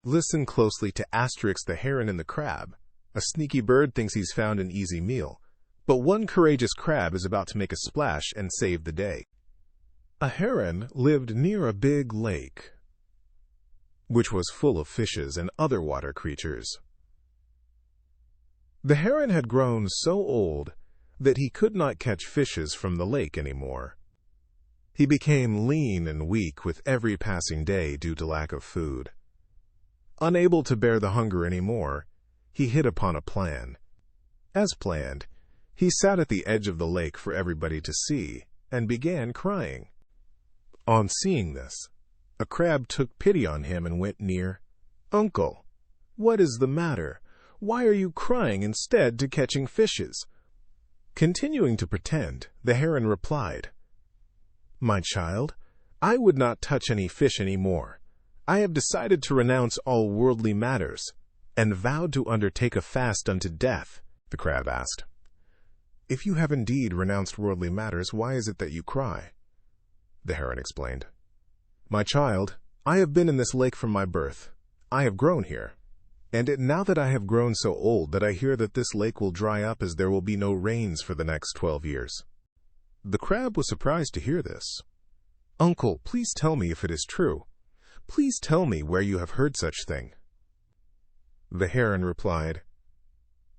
Listen closely to Asterix the heron and the crab. A sneaky bird thinks he's found an easy meal, but one courageous crab is about to make a splash and save the day. A heron lived near a big lake, which was full of fishes and other water creatures. The heron had grown so old that he could not catch fishes from the lake anymore. He became lean and weak with every passing day due to lack of food. Unable to bear the hunger anymore, he hit upon a plan. As planned, he sat at the edge of the lake for everybody to see and began crying. On seeing this, a crab took pity on him and went near. "Uncle, what is the matter? Why are you crying instead to catching fishes?" Continuing to pretend, the heron replied, "My child, I would not touch any fish any more. I have decided to renounce all worldly matters, and vowed to undertake a fast unto death." The crab asked, "If you have indeed renounced worldly matters, why is it that you cry?" The heron explained, "My child, I have been in this lake from my birth. I have grown here, and now that I have grown so old that I hear that this lake will dry up as there will be no rains for the next 12 years. The crab was surprised to hear this. "Uncle, please tell me if it is true. Please tell me where you have heard such thing." The heron replied,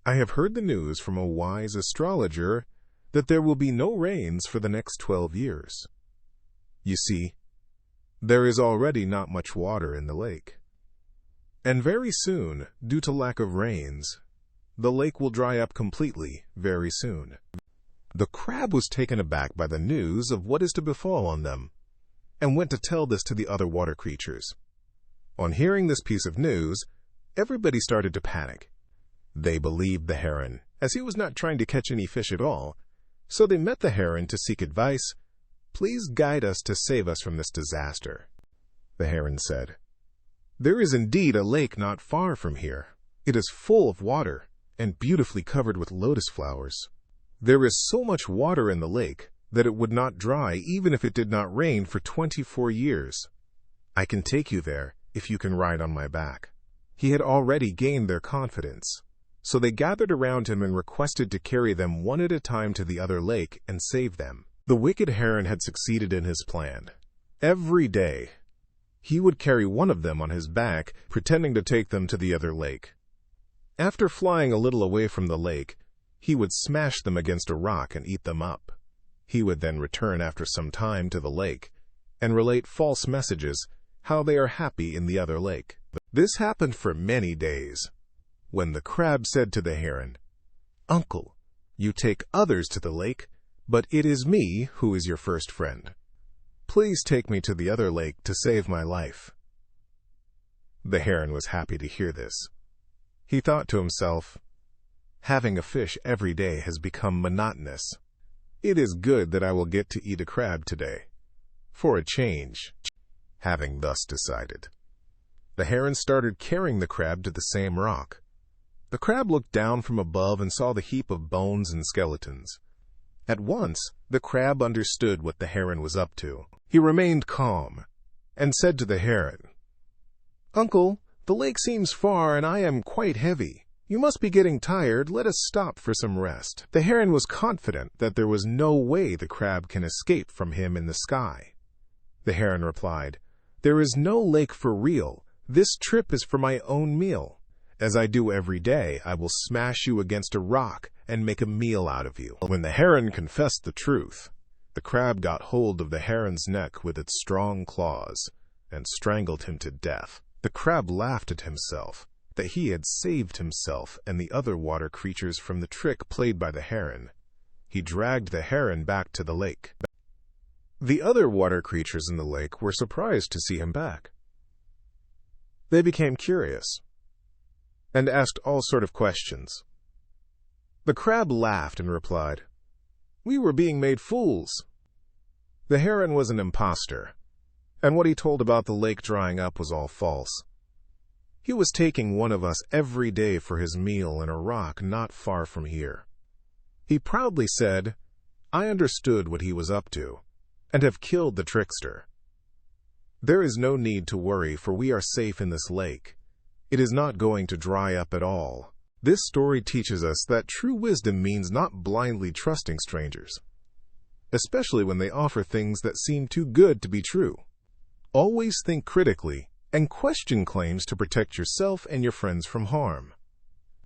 "I have heard the news from a wise astrologer that there will be no rains for the next 12 years. You see, there is already not much water in the lake. And very soon, due to lack of rains, the lake will dry up completely very soon." The crab was taken aback by the news of what is to befall on them, and went to tell this to the other water creatures. On hearing this piece of news, everybody started to panic. They believed the heron, as he was not trying to catch any fish at all, so they met the heron to seek advice. "Please guide us to save us from this disaster." The heron said, "There is indeed a lake not far from here. It is full of water and beautifully covered with lotus flowers. There is so much water in the lake that it would not dry even if it did not rain for 24 years. I can take you there if you can ride on my back." He had already gained their confidence, so they gathered around him and requested to carry them one at a time to the other lake and save them. The wicked heron had succeeded in his plan. Every day, he would carry one of them on his back, pretending to take them to the other lake. After flying a little away from the lake, he would smash them against a rock and eat them up. He would then return after some time to the lake and relate false messages, how they are happy in the other lake. This happened for many days, when the crab said to the heron, "Uncle, you take others to the lake, but it is me who is your first friend. Please take me to the other lake to save my life." The heron was happy to hear this. He thought to himself, "Having a fish every day has become monotonous. It is good that I will get to eat a crab today, for a change." Having thus decided, the heron started carrying the crab to the same rock. The crab looked down from above and saw the heap of bones and skeletons. At once, the crab understood what the heron was up to. He remained calm and said to the heron, "Uncle, the lake seems far and I am quite heavy. You must be getting tired. Let us stop for some rest." The heron was confident that there was no way the crab can escape from him in the sky. The heron replied, "There is no lake for real. This trip is for my own meal. As I do every day, I will smash you against a rock and make a meal out of you." When the heron confessed the truth, the crab got hold of the heron's neck with its strong claws and strangled him to death. The crab laughed at himself that he had saved himself and the other water creatures from the trick played by the heron. He dragged the heron back to the lake. The other water creatures in the lake were surprised to see him back. They became curious and asked all sorts of questions. The crab laughed and replied, "We were being made fools." The heron was an impostor, and what he told about the lake drying up was all false. He was taking one of us every day for his meal in a rock not far from here. He proudly said, "I understood what he was up to, and have killed the trickster. There is no need to worry, for we are safe in this lake, It is not going to dry up at all. This story teaches us that true wisdom means not blindly trusting strangers, especially when they offer things that seem too good to be true. Always think critically and question claims to protect yourself and your friends from harm.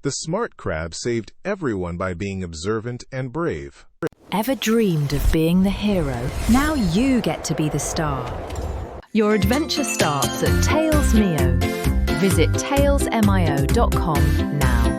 The smart crab saved everyone by being observant and brave. Ever dreamed of being the hero? Now you get to be the star. Your adventure starts at TalesMio. Visit talesmio.com now.